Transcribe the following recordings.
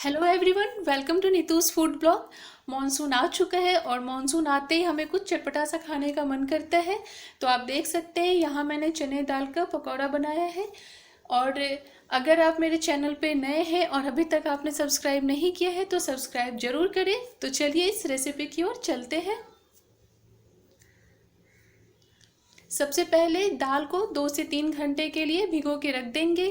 Hello everyone, welcome to Neetu's food blog. Monsoon आ चुका है और मॉनसून आते ही हमें कुछ चटपटा सा खाने का मन करता है। तो आप देख सकते हैं यहाँ मैंने चने दाल का पकौड़ा बनाया है। और अगर आप मेरे चैनल पे नए हैं और अभी तक आपने सब्सक्राइब नहीं किया है तो सब्सक्राइब जरूर करें। तो चलिए इस रेसिपी की ओर चलते हैं। सबसे पहले दाल को 2 से 3 घंटे के लिए भिगो के रख देंगे।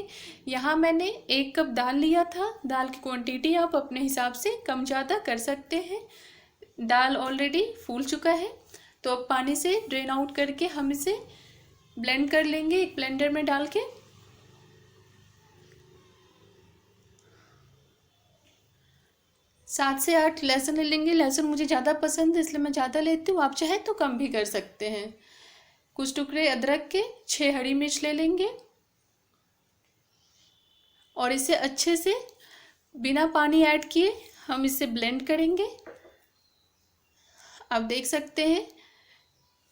यहाँ मैंने 1 कप दाल लिया था। दाल की क्वांटिटी आप अपने हिसाब से कम ज़्यादा कर सकते हैं। दाल ऑलरेडी फूल चुका है, तो अब पानी से ड्रेन आउट करके हम इसे ब्लेंड कर लेंगे एक ब्लेंडर में डाल के। सात से आठ लहसुन ले लेंगे। लहसुन मुझे ज़्यादा पसंद है इसलिए मैं ज़्यादा लेती हूँ, आप चाहे तो कम भी कर सकते हैं। कुछ टुकड़े अदरक के, 6 हरी मिर्च ले लेंगे और इसे अच्छे से बिना पानी ऐड किए हम इसे ब्लेंड करेंगे। आप देख सकते हैं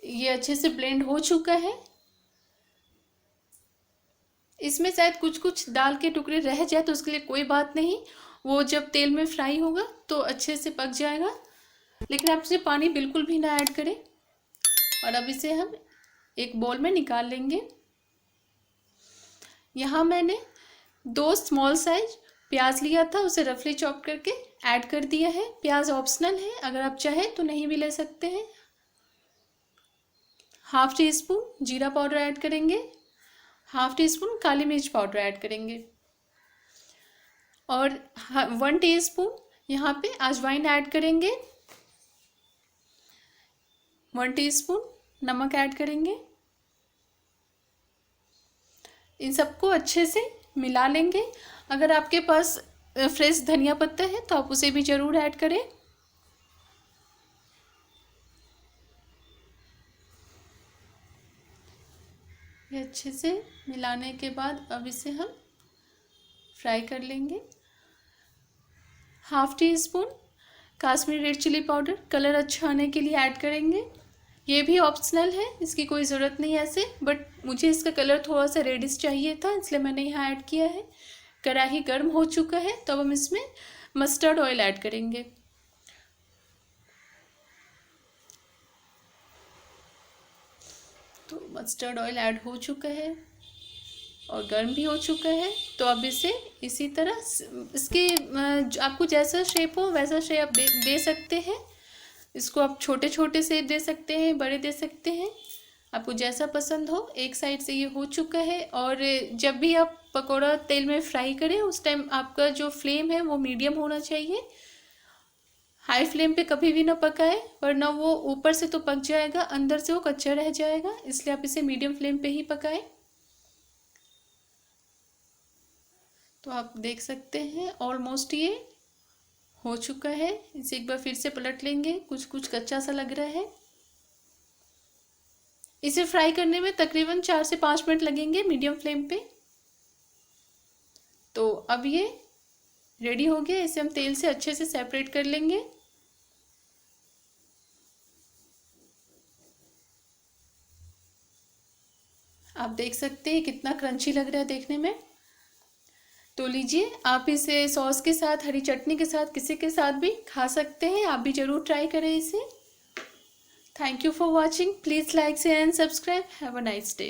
ये अच्छे से ब्लेंड हो चुका है। इसमें शायद कुछ कुछ दाल के टुकड़े रह जाए तो उसके लिए कोई बात नहीं, वो जब तेल में फ्राई होगा तो अच्छे से पक जाएगा। लेकिन आप इसे पानी बिल्कुल भी ना ऐड करें। और अब इसे हम एक बोल में निकाल लेंगे। यहाँ मैंने 2 स्मॉल साइज प्याज लिया था, उसे रफली चॉप करके ऐड कर दिया है। प्याज ऑप्शनल है, अगर आप चाहें तो नहीं भी ले सकते हैं। हाफ टी स्पून जीरा पाउडर ऐड करेंगे, हाफ टी स्पून काली मिर्च पाउडर ऐड करेंगे और 1 टीस्पून यहाँ पे अजवाइन ऐड करेंगे। 1 टीस्पून नमक ऐड करेंगे। इन सबको अच्छे से मिला लेंगे। अगर आपके पास फ्रेश धनिया पत्ता है तो आप उसे भी ज़रूर ऐड करें। ये अच्छे से मिलाने के बाद अब इसे हम फ्राई कर लेंगे। Half teaspoon Kashmiri red chilli powder colour अच्छा आने के लिए ऐड करेंगे। ये भी ऑप्शनल है, इसकी कोई ज़रूरत नहीं है ऐसे, बट मुझे इसका कलर थोड़ा सा रेडिश चाहिए था इसलिए मैंने यहाँ ऐड किया है। कढ़ाई गर्म हो चुका है तो अब हम इसमें मस्टर्ड ऑयल ऐड करेंगे। तो मस्टर्ड ऑयल ऐड हो चुका है और गर्म भी हो चुका है। तो अब इसे इसी तरह इसके आपको जैसा शेप हो वैसा शेप आप दे सकते हैं। इसको आप छोटे छोटे शेप दे सकते हैं, बड़े दे सकते हैं, आपको जैसा पसंद हो। एक साइड से ये हो चुका है। और जब भी आप पकौड़ा तेल में फ्राई करें उस टाइम आपका जो फ्लेम है वो मीडियम होना चाहिए। हाई फ्लेम पे कभी भी ना पकाए वरना वो ऊपर से तो पक जाएगा, अंदर से वो कच्चा रह जाएगा, इसलिए आप इसे मीडियम फ्लेम पे ही पकाएं। तो आप देख सकते हैं ऑलमोस्ट ये हो चुका है। इसे एक बार फिर से पलट लेंगे, कुछ कुछ कच्चा सा लग रहा है। इसे फ्राई करने में तकरीबन 4 से 5 मिनट लगेंगे मीडियम फ्लेम पे। तो अब ये रेडी हो गया, इसे हम तेल से अच्छे से सेपरेट कर लेंगे। आप देख सकते हैं कितना क्रंची लग रहा है देखने में। तो लीजिए, आप इसे सॉस के साथ, हरी चटनी के साथ, किसी के साथ भी खा सकते हैं। आप भी ज़रूर ट्राई करें इसे। Thank you for watching. Please like share and subscribe. Have a nice day.